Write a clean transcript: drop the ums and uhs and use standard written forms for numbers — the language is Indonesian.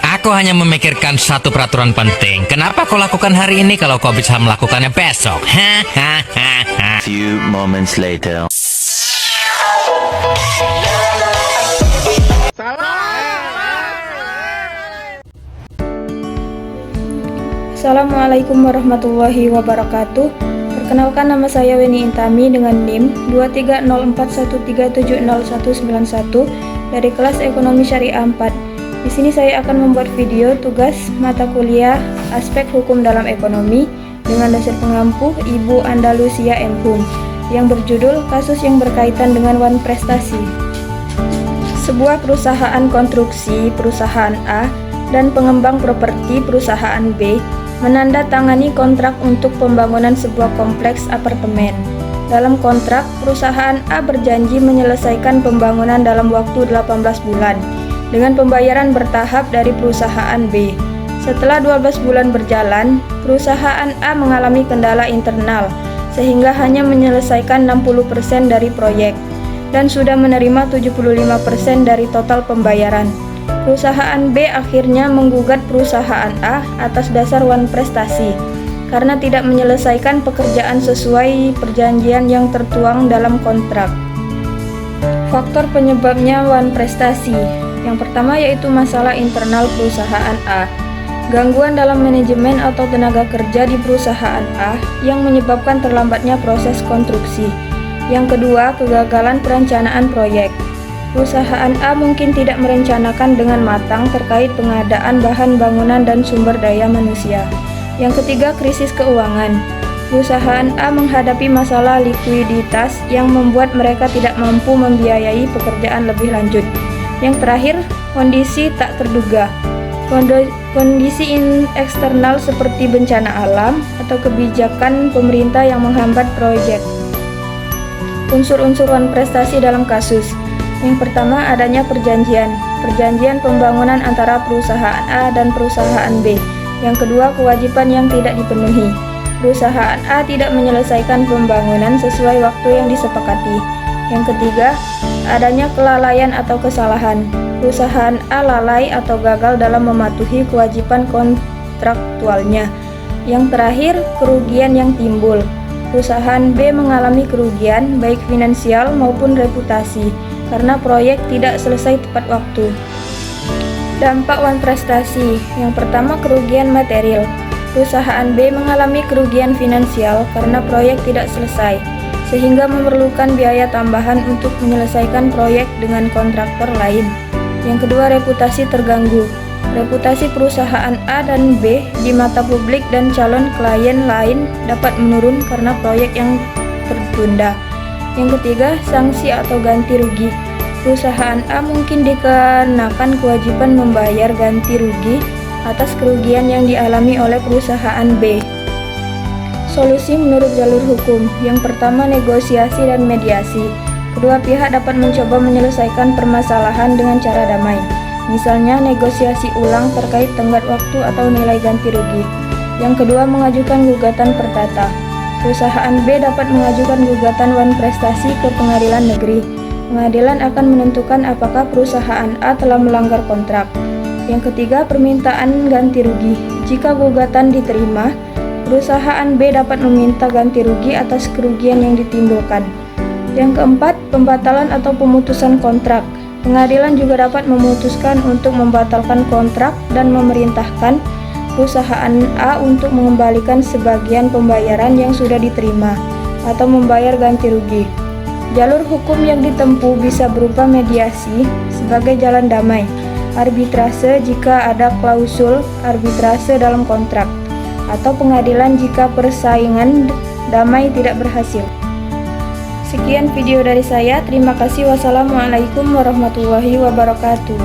Aku hanya memikirkan satu peraturan penting. Kenapa kau lakukan hari ini kalau kau bisa melakukannya besok? Few moments later. Assalamualaikum warahmatullahi wabarakatuh. Perkenalkan, nama saya Weni Intami dengan NIM 23041370191 dari kelas Ekonomi Syariah 4. Di sini saya akan membuat video tugas mata kuliah Aspek Hukum dalam Ekonomi dengan dosen pengampu Ibu Andalusia M. Hum yang berjudul Kasus yang berkaitan dengan wan prestasi. Sebuah perusahaan konstruksi perusahaan A dan pengembang properti perusahaan B menandatangani kontrak untuk pembangunan sebuah kompleks apartemen. Dalam kontrak, perusahaan A berjanji menyelesaikan pembangunan dalam waktu 18 bulan dengan pembayaran bertahap dari perusahaan B. Setelah 12 bulan berjalan, perusahaan A mengalami kendala internal sehingga hanya menyelesaikan 60% dari proyek dan sudah menerima 75% dari total pembayaran. Perusahaan B akhirnya menggugat perusahaan A atas dasar wan prestasi karena tidak menyelesaikan pekerjaan sesuai perjanjian yang tertuang dalam kontrak. Faktor penyebabnya wan prestasi. Yang pertama yaitu masalah internal perusahaan A. Gangguan dalam manajemen atau tenaga kerja di perusahaan A yang menyebabkan terlambatnya proses konstruksi. Yang kedua, kegagalan perencanaan proyek. Perusahaan A mungkin tidak merencanakan dengan matang terkait pengadaan bahan bangunan dan sumber daya manusia. Yang ketiga, krisis keuangan. Perusahaan A menghadapi masalah likuiditas yang membuat mereka tidak mampu membiayai pekerjaan lebih lanjut. Yang terakhir, kondisi tak terduga. Kondisi eksternal seperti bencana alam atau kebijakan pemerintah yang menghambat proyek. Unsur-unsur wan prestasi dalam kasus. Yang pertama, adanya perjanjian pembangunan antara perusahaan A dan perusahaan B. Yang kedua, kewajiban yang tidak dipenuhi. Perusahaan A tidak menyelesaikan pembangunan sesuai waktu yang disepakati. Yang ketiga, adanya kelalaian atau kesalahan. Perusahaan A lalai atau gagal dalam mematuhi kewajiban kontraktualnya. Yang terakhir, kerugian yang timbul. Perusahaan B mengalami kerugian baik finansial maupun reputasi karena proyek tidak selesai tepat waktu. Dampak wan prestasi. Yang pertama, kerugian material. Perusahaan B mengalami kerugian finansial karena proyek tidak selesai, sehingga memerlukan biaya tambahan untuk menyelesaikan proyek dengan kontraktor lain. Yang kedua, reputasi terganggu. Reputasi perusahaan A dan B di mata publik dan calon klien lain dapat menurun karena proyek yang tertunda. Yang ketiga, sanksi atau ganti rugi. Perusahaan A mungkin dikenakan kewajiban membayar ganti rugi atas kerugian yang dialami oleh perusahaan B. Solusi menurut jalur hukum. Yang pertama, negosiasi dan mediasi. Kedua pihak dapat mencoba menyelesaikan permasalahan dengan cara damai. Misalnya, negosiasi ulang terkait tenggat waktu atau nilai ganti rugi. Yang kedua, mengajukan gugatan perdata. Perusahaan B dapat mengajukan gugatan wan prestasi ke pengadilan negeri. Pengadilan akan menentukan apakah perusahaan A telah melanggar kontrak. Yang ketiga, permintaan ganti rugi. Jika gugatan diterima, perusahaan B dapat meminta ganti rugi atas kerugian yang ditimbulkan. Yang keempat, pembatalan atau pemutusan kontrak. Pengadilan juga dapat memutuskan untuk membatalkan kontrak dan memerintahkan perusahaan A untuk mengembalikan sebagian pembayaran yang sudah diterima atau membayar ganti rugi. Jalur hukum yang ditempuh bisa berupa mediasi sebagai jalan damai, arbitrase jika ada klausul arbitrase dalam kontrak, atau pengadilan jika persaingan damai tidak berhasil. Sekian video dari saya. Terima kasih. Wassalamualaikum warahmatullahi wabarakatuh.